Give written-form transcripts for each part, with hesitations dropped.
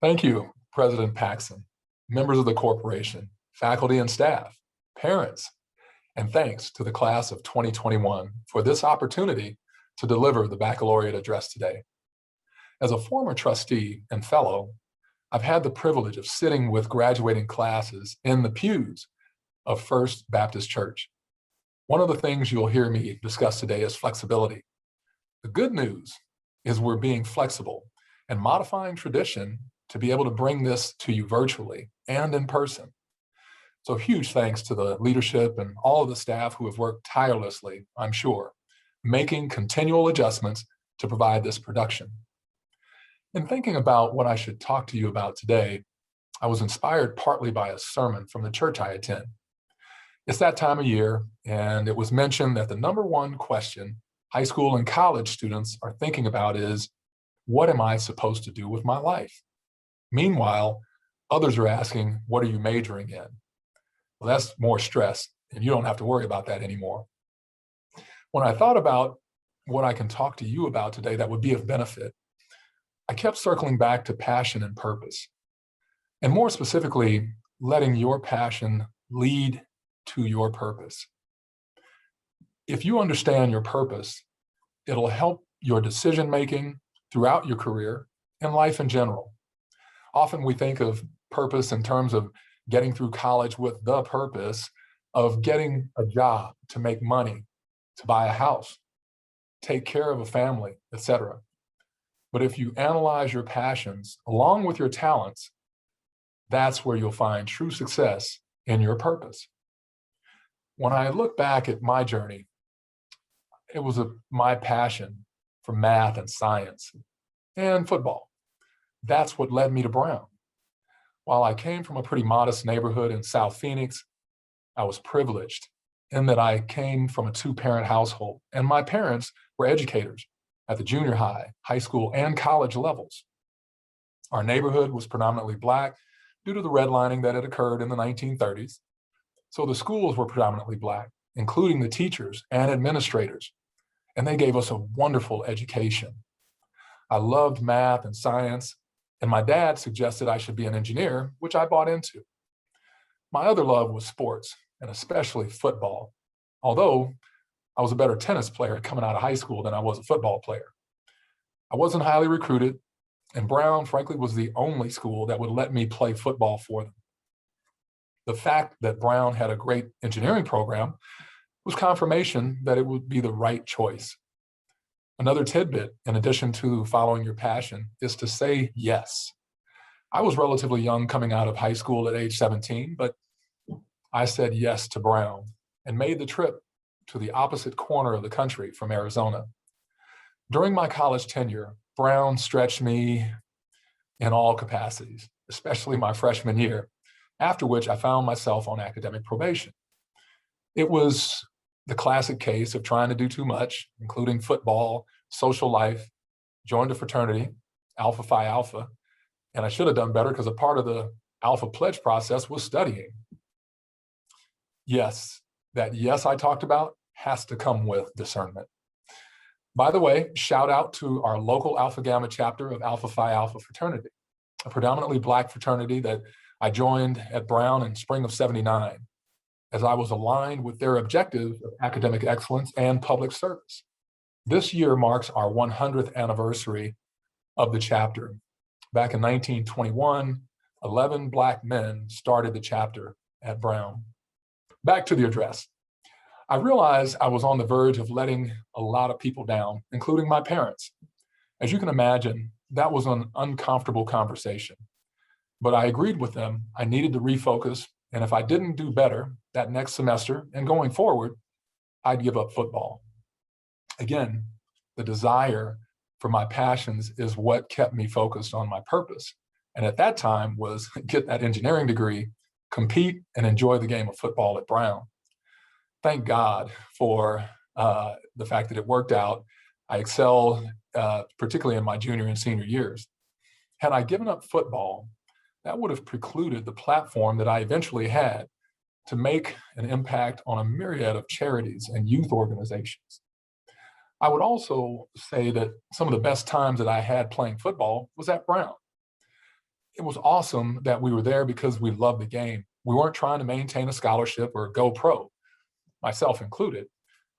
Thank you, President Paxson, members of the corporation, faculty and staff, parents, and thanks to the class of 2021 for this opportunity to deliver the baccalaureate address today. As a former trustee and fellow, I've had the privilege of sitting with graduating classes in the pews of First Baptist Church. One of the things you'll hear me discuss today is flexibility. The good news is we're being flexible and modifying tradition to be able to bring this to you virtually and in person. So huge thanks to the leadership and all of the staff who have worked tirelessly, I'm sure, making continual adjustments to provide this production. In thinking about what I should talk to you about today, I was inspired partly by a sermon from the church I attend. It's that time of year, and it was mentioned that the number one question high school and college students are thinking about is, what am I supposed to do with my life? Meanwhile, others are asking, what are you majoring in? Well, that's more stress, and you don't have to worry about that anymore. When I thought about what I can talk to you about today that would be of benefit, I kept circling back to passion and purpose, and more specifically, letting your passion lead to your purpose. If you understand your purpose, it'll help your decision-making throughout your career and life in general. Often we think of purpose in terms of getting through college with the purpose of getting a job, to make money, to buy a house, take care of a family, etc. But if you analyze your passions along with your talents, that's where you'll find true success in your purpose. When I look back at my journey, it was my passion for math and science and football. That's what led me to Brown. While I came from a pretty modest neighborhood in South Phoenix, I was privileged in that I came from a two-parent household, and my parents were educators at the junior high, high school, and college levels. Our neighborhood was predominantly Black due to the redlining that had occurred in the 1930s. So the schools were predominantly Black, including the teachers and administrators, and they gave us a wonderful education. I loved math and science, and my dad suggested I should be an engineer, which I bought into. My other love was sports, and especially football, although I was a better tennis player coming out of high school than I was a football player. I wasn't highly recruited, and Brown, frankly, was the only school that would let me play football for them. The fact that Brown had a great engineering program was confirmation that it would be the right choice. Another tidbit, in addition to following your passion, is to say yes. I was relatively young coming out of high school at age 17, but I said yes to Brown and made the trip to the opposite corner of the country from Arizona. During my college tenure, Brown stretched me in all capacities, especially my freshman year, after which I found myself on academic probation. It was the classic case of trying to do too much, including football, social life, joined a fraternity, Alpha Phi Alpha, and I should have done better because a part of the Alpha Pledge process was studying. Yes, that yes I talked about has to come with discernment. By the way, shout out to our local Alpha Gamma chapter of Alpha Phi Alpha fraternity, a predominantly Black fraternity that I joined at Brown in spring of '79, as I was aligned with their objective of academic excellence and public service. This year marks our 100th anniversary of the chapter. Back in 1921, 11 Black men started the chapter at Brown. Back to the address. I realized I was on the verge of letting a lot of people down, including my parents. As you can imagine, that was an uncomfortable conversation. But I agreed with them I needed to refocus, and if I didn't do better that next semester and going forward, I'd give up football. Again, the desire for my passions is what kept me focused on my purpose. And at that time was get that engineering degree, compete, and enjoy the game of football at Brown. Thank God for the fact that it worked out. I excelled, particularly in my junior and senior years. Had I given up football, that would have precluded the platform that I eventually had to make an impact on a myriad of charities and youth organizations. I would also say that some of the best times that I had playing football was at Brown. it was awesome that we were there because we loved the game. We weren't trying to maintain a scholarship or go pro, myself included.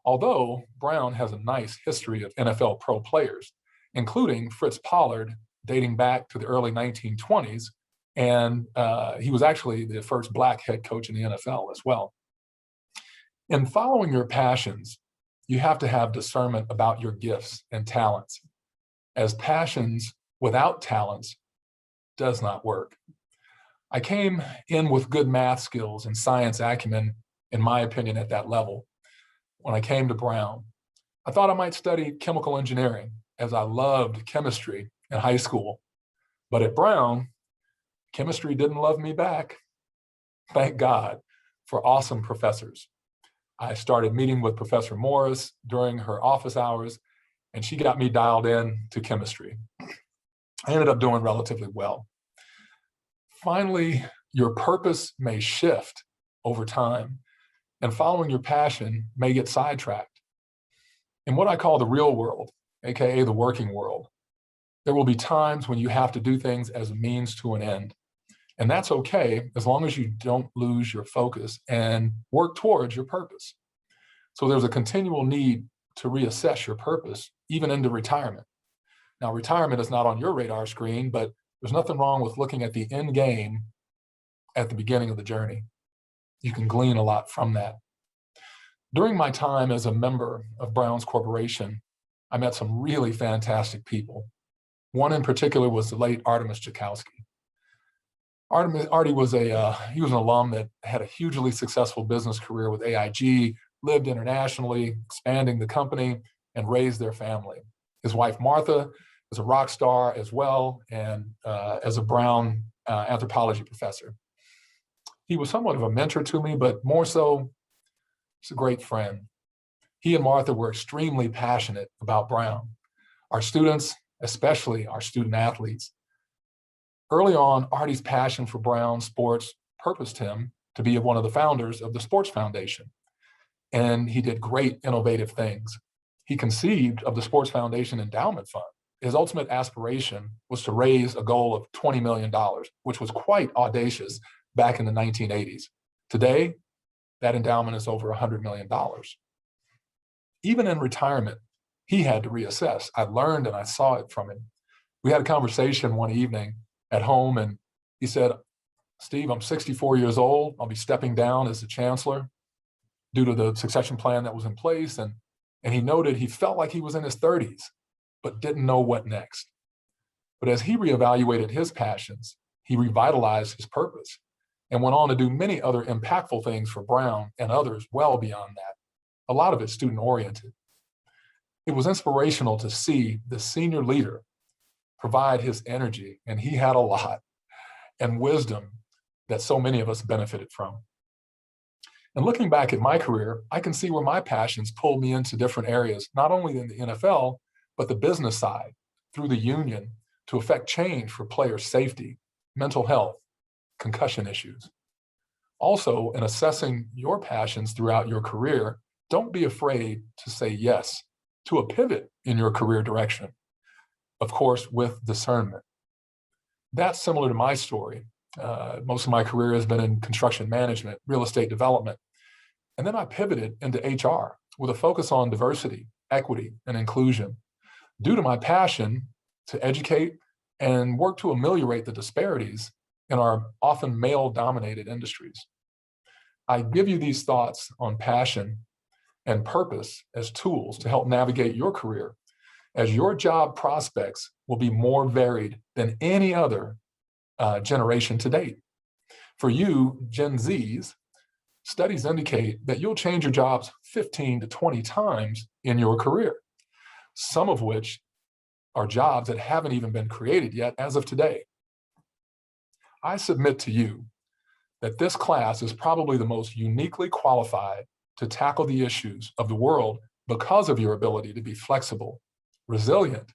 Although Brown has a nice history of NFL pro players, including Fritz Pollard, dating back to the early 1920s. And he was actually the first Black head coach in the NFL as well. In following your passions, you have to have discernment about your gifts and talents, as passions without talents does not work. I came in with good math skills and science acumen, in my opinion, at that level. When I came to Brown, I thought I might study chemical engineering, as I loved chemistry in high school. But at Brown, chemistry didn't love me back. Thank God for awesome professors. I started meeting with Professor Morris during her office hours, and she got me dialed in to chemistry. I ended up doing relatively well. Finally, your purpose may shift over time, and following your passion may get sidetracked. In what I call the real world, AKA the working world, there will be times when you have to do things as a means to an end. And that's okay, as long as you don't lose your focus and work towards your purpose. So there's a continual need to reassess your purpose, even into retirement. Now, retirement is not on your radar screen, but there's nothing wrong with looking at the end game at the beginning of the journey. You can glean a lot from that. During my time as a member of Brown's Corporation, I met some really fantastic people. One in particular was the late Artemis Joukowsky. Artie was he was an alum that had a hugely successful business career with AIG, lived internationally, expanding the company, and raised their family. His wife, Martha, was a rock star as well, and as a Brown anthropology professor. He was somewhat of a mentor to me, but more so, he's a great friend. He and Martha were extremely passionate about Brown. Our students, especially our student athletes. Early on, Artie's passion for Brown sports purposed him to be one of the founders of the Sports Foundation. And he did great innovative things. He conceived of the Sports Foundation Endowment Fund. His ultimate aspiration was to raise a goal of $20 million, which was quite audacious back in the 1980s. Today, that endowment is over $100 million. Even in retirement, he had to reassess. I learned and I saw it from him. We had a conversation one evening at home, and he said, "Steve, I'm 64 years old. I'll be stepping down as the chancellor due to the succession plan that was in place." And he noted he felt like he was in his 30s, but didn't know what next. But as he reevaluated his passions, he revitalized his purpose and went on to do many other impactful things for Brown and others well beyond that, a lot of it student-oriented. It was inspirational to see the senior leader provide his energy, and he had a lot, and wisdom that so many of us benefited from. And looking back at my career, I can see where my passions pulled me into different areas, not only in the NFL, but the business side, through the union, to affect change for player safety, mental health, concussion issues. Also, in assessing your passions throughout your career, don't be afraid to say yes to a pivot in your career direction, of course, with discernment. That's similar to my story. Most of my career has been in construction management, real estate development. And then I pivoted into HR with a focus on diversity, equity, and inclusion due to my passion to educate and work to ameliorate the disparities in our often male-dominated industries. I give you these thoughts on passion and purpose as tools to help navigate your career, as your job prospects will be more varied than any other generation to date. For you, Gen Zs, studies indicate that you'll change your jobs 15 to 20 times in your career, some of which are jobs that haven't even been created yet as of today. I submit to you that this class is probably the most uniquely qualified to tackle the issues of the world because of your ability to be flexible, resilient,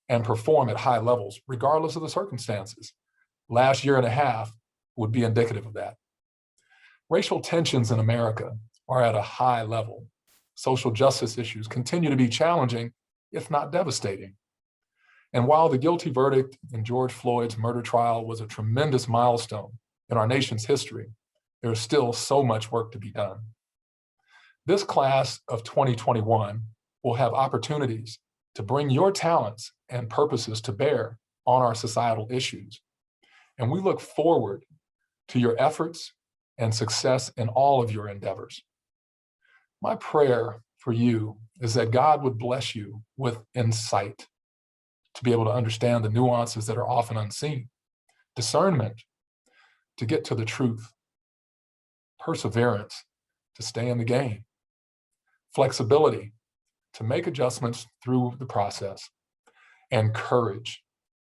and perform at high levels, regardless of the circumstances. Last year and a half would be indicative of that. Racial tensions in America are at a high level. Social justice issues continue to be challenging, if not devastating. And while the guilty verdict in George Floyd's murder trial was a tremendous milestone in our nation's history, there is still so much work to be done. This class of 2021 will have opportunities to bring your talents and purposes to bear on our societal issues. And we look forward to your efforts and success in all of your endeavors. My prayer for you is that God would bless you with insight to be able to understand the nuances that are often unseen, discernment to get to the truth, perseverance to stay in the game, flexibility to make adjustments through the process, and courage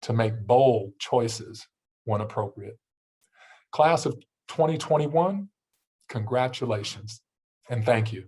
to make bold choices when appropriate. Class of 2021, congratulations and thank you.